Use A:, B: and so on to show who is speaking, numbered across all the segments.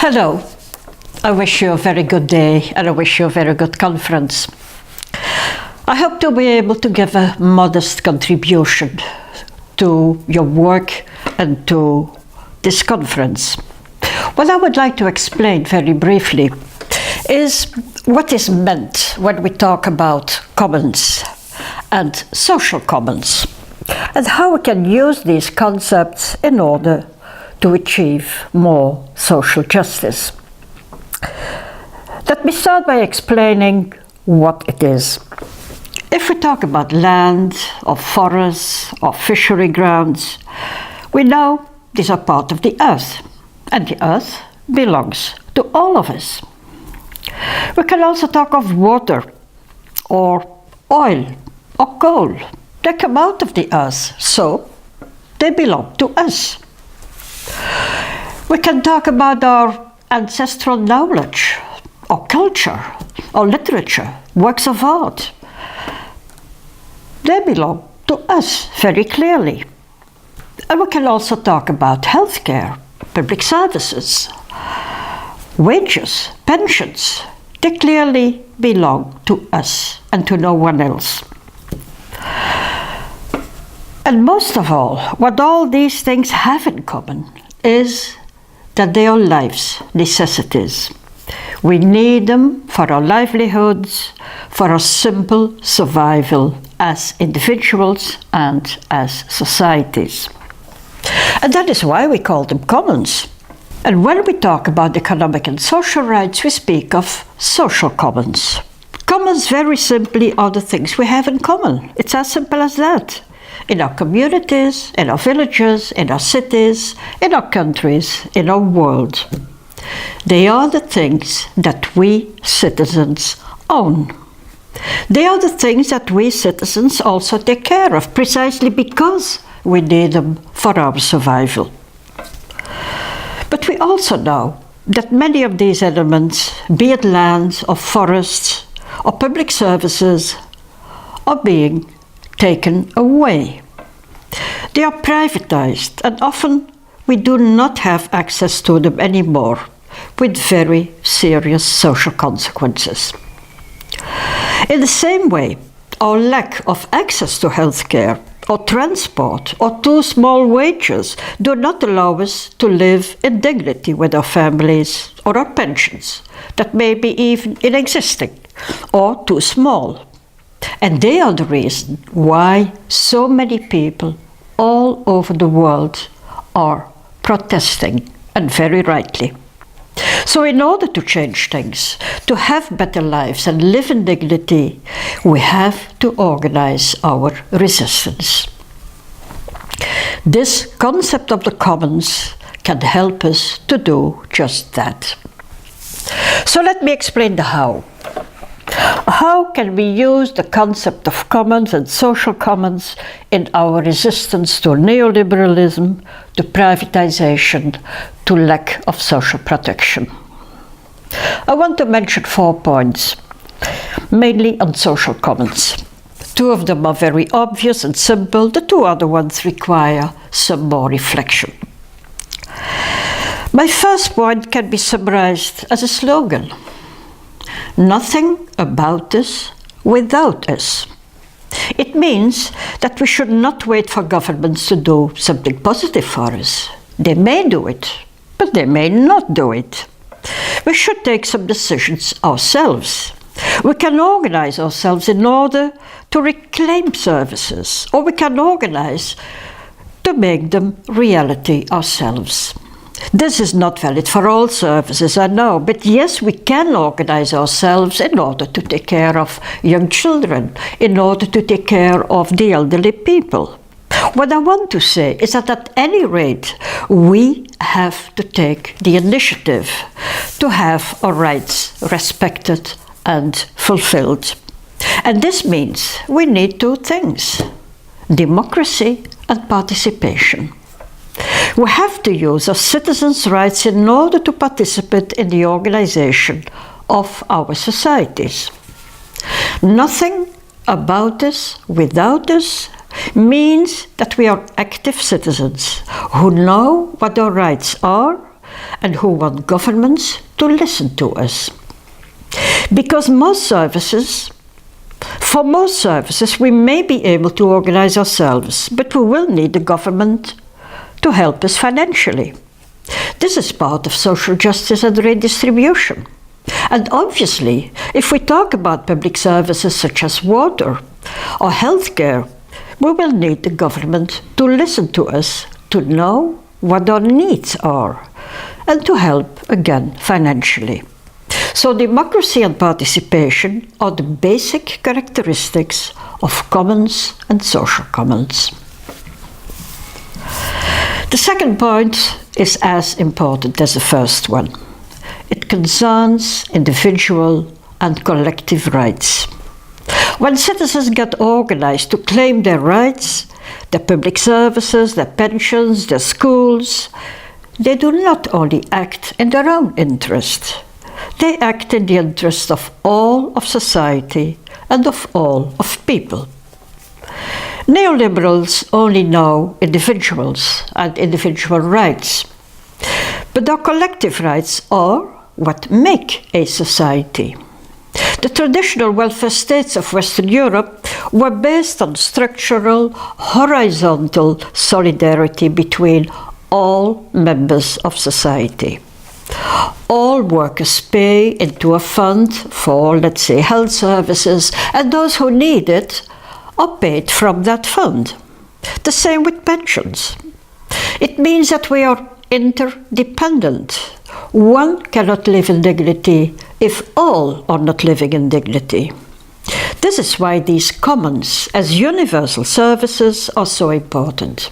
A: Hello, I wish you a very good day and I wish you a very good conference. I hope to be able to give a modest contribution to your work and to this conference. What I would like to explain very briefly is what is meant when we talk about commons and social commons, and how we can use these concepts in order to achieve more social justice. Let me start by explaining what it is. If we talk about land, or forests, or fishery grounds, we know these are part of the earth, and the earth belongs to all of us. We can also talk of water, or oil, or coal. They come out of the earth, so they belong to us. We can talk about our ancestral knowledge, or culture, or literature, works of art. They belong to us very clearly. And we can also talk about healthcare, public services, wages, pensions. They clearly belong to us and to no one else. And most of all, what all these things have in common is that they are life's necessities. We need them for our livelihoods, for our simple survival as individuals and as societies. And that is why we call them commons. And when we talk about economic and social rights, we speak of social commons. Commons, very simply, are the things we have in common. It's as simple as that. In our communities, in our villages, in our cities, in our countries, in our world. They are the things that we citizens own. They are the things that we citizens also take care of, precisely because we need them for our survival. But we also know that many of these elements, be it lands or forests or public services, are being taken away. They are privatized, and often we do not have access to them anymore, with very serious social consequences. In the same way, our lack of access to healthcare or transport or too small wages do not allow us to live in dignity with our families or our pensions that may be even inexisting or too small. And they are the reason why so many people all over the world are protesting, and very rightly. So in order to change things, to have better lives and live in dignity, we have to organize our resistance. This concept of the commons can help us to do just that. So let me explain the how. How can we use the concept of commons and social commons in our resistance to neoliberalism, to privatization, to lack of social protection? I want to mention 4 points, mainly on social commons. 2 of them are very obvious and simple. The 2 other ones require some more reflection. My first point can be summarized as a slogan. Nothing about us without us. It means that we should not wait for governments to do something positive for us. They may do it, but they may not do it. We should take some decisions ourselves. We can organize ourselves in order to reclaim services, or we can organize to make them reality ourselves. This is not valid for all services, I know, but yes, we can organize ourselves in order to take care of young children, in order to take care of the elderly people. What I want to say is that at any rate, we have to take the initiative to have our rights respected and fulfilled. And this means we need 2 things: democracy and participation. We have to use our citizens' rights in order to participate in the organization of our societies. Nothing about us without us means that we are active citizens who know what our rights are and who want governments to listen to us. Because for most services, we may be able to organize ourselves, but we will need the government to help us financially. This is part of social justice and redistribution. And obviously, if we talk about public services such as water or healthcare, we will need the government to listen to us, to know what our needs are, and to help again financially. So democracy and participation are the basic characteristics of commons and social commons. The second point is as important as the first one. It concerns individual and collective rights. When citizens get organized to claim their rights, their public services, their pensions, their schools, they do not only act in their own interest. They act in the interest of all of society and of all of people. Neoliberals only know individuals and individual rights. But our collective rights are what make a society. The traditional welfare states of Western Europe were based on structural, horizontal solidarity between all members of society. All workers pay into a fund for, let's say, health services, and those who need it are paid from that fund. The same with pensions. It means that we are interdependent. One cannot live in dignity if all are not living in dignity. This is why these commons as universal services are so important.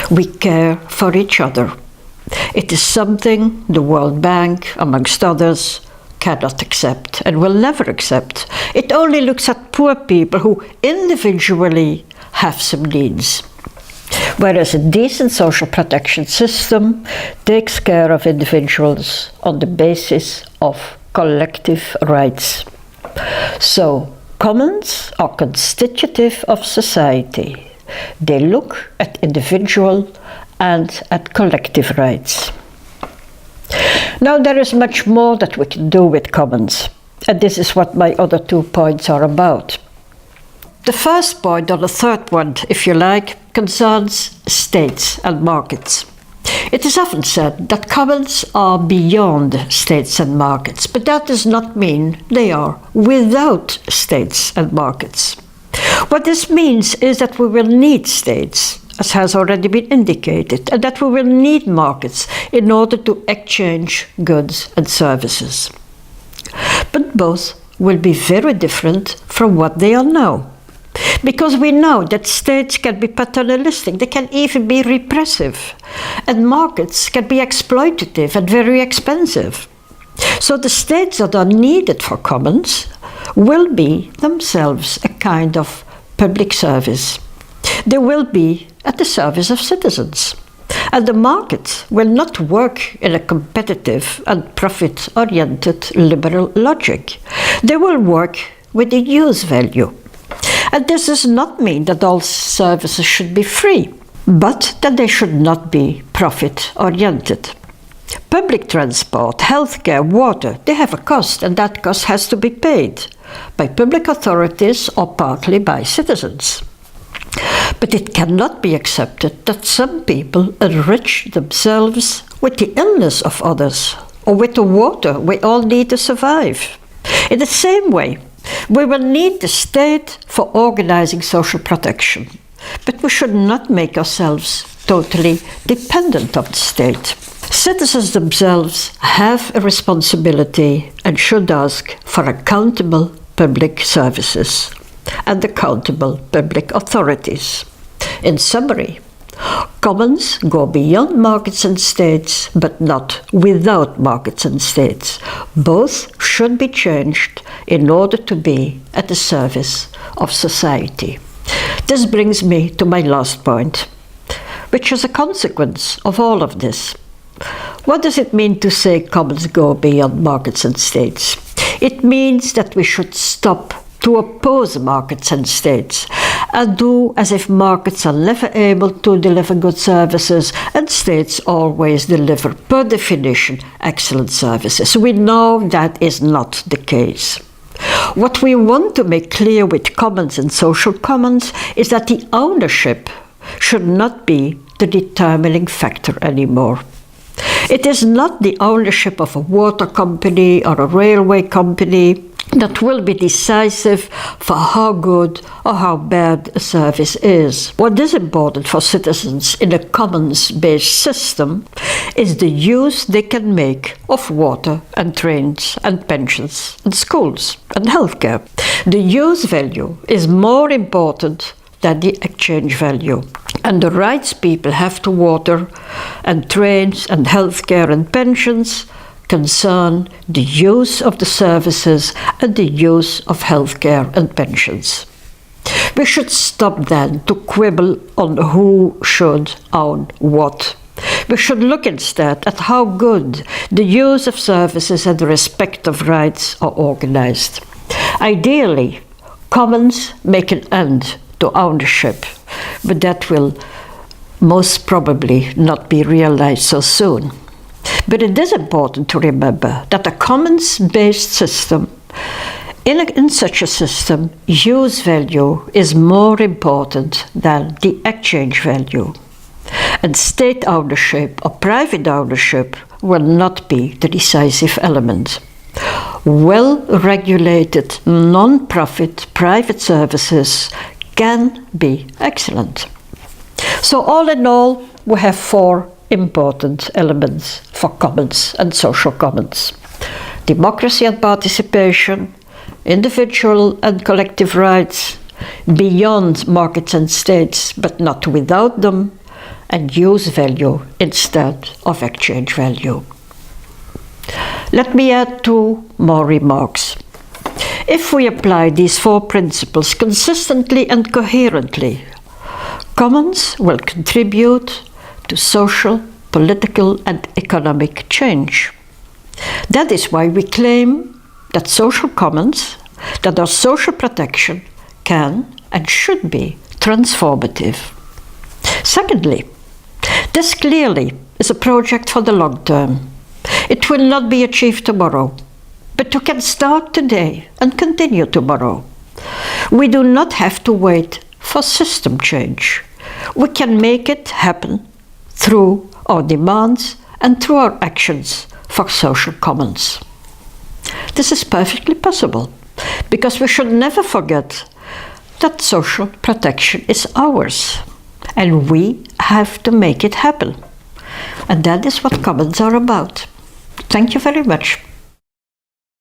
A: We care for each other. It is something the World Bank, amongst others, cannot accept and will never accept. It only looks at poor people who individually have some needs. Whereas a decent social protection system takes care of individuals on the basis of collective rights. So, commons are constitutive of society. They look at individual and at collective rights. Now there is much more that we can do with commons, and this is what my other 2 points are about. The first point, or the third one, if you like, concerns states and markets. It is often said that commons are beyond states and markets, but that does not mean they are without states and markets. What this means is that we will need states, as has already been indicated, and that we will need markets in order to exchange goods and services. But both will be very different from what they are now. Because we know that states can be paternalistic, they can even be repressive, and markets can be exploitative and very expensive. So the states that are needed for commons will be themselves a kind of public service. They will be at the service of citizens. And the market will not work in a competitive and profit-oriented liberal logic. They will work with the use value. And this does not mean that all services should be free, but that they should not be profit-oriented. Public transport, healthcare, water, they have a cost, and that cost has to be paid by public authorities or partly by citizens. But it cannot be accepted that some people enrich themselves with the illness of others, or with the water we all need to survive. In the same way, we will need the state for organizing social protection, but we should not make ourselves totally dependent on the state. Citizens themselves have a responsibility and should ask for accountable public services and accountable public authorities. In summary, commons go beyond markets and states, but not without markets and states. Both should be changed in order to be at the service of society. This brings me to my last point, which is a consequence of all of this. What does it mean to say commons go beyond markets and states? It means that we should stop to oppose markets and states and do as if markets are never able to deliver good services and states always deliver, per definition, excellent services. We know that is not the case. What we want to make clear with commons and social commons is that the ownership should not be the determining factor anymore. It is not the ownership of a water company or a railway company that will be decisive for how good or how bad a service is. What is important for citizens in a commons-based system is the use they can make of water and trains and pensions and schools and healthcare. The use value is more important than the exchange value. And the rights people have to water and trains and healthcare and pensions concern the use of the services and the use of healthcare and pensions. We should stop then to quibble on who should own what. We should look instead at how good the use of services and the respect of rights are organized. Ideally, commons make an end to ownership, but that will most probably not be realized so soon. But it is important to remember that a commons-based system, in such a system, use value is more important than the exchange value. And state ownership or private ownership will not be the decisive element. Well-regulated, non-profit private services can be excellent. So all in all, we have 4 important elements for commons and social commons: democracy and participation, individual and collective rights, beyond markets and states but not without them, and use value instead of exchange value. Let me add 2 more remarks. If we apply these 4 principles consistently and coherently, commons will contribute to social, political and economic change. That is why we claim that social commons, that our social protection can and should be transformative. Secondly, this clearly is a project for the long term. It will not be achieved tomorrow, but you can start today and continue tomorrow. We do not have to wait for system change. We can make it happen through our demands and through our actions for social commons. This is perfectly possible, because we should never forget that social protection is ours, and we have to make it happen. And that is what commons are about. Thank you very much.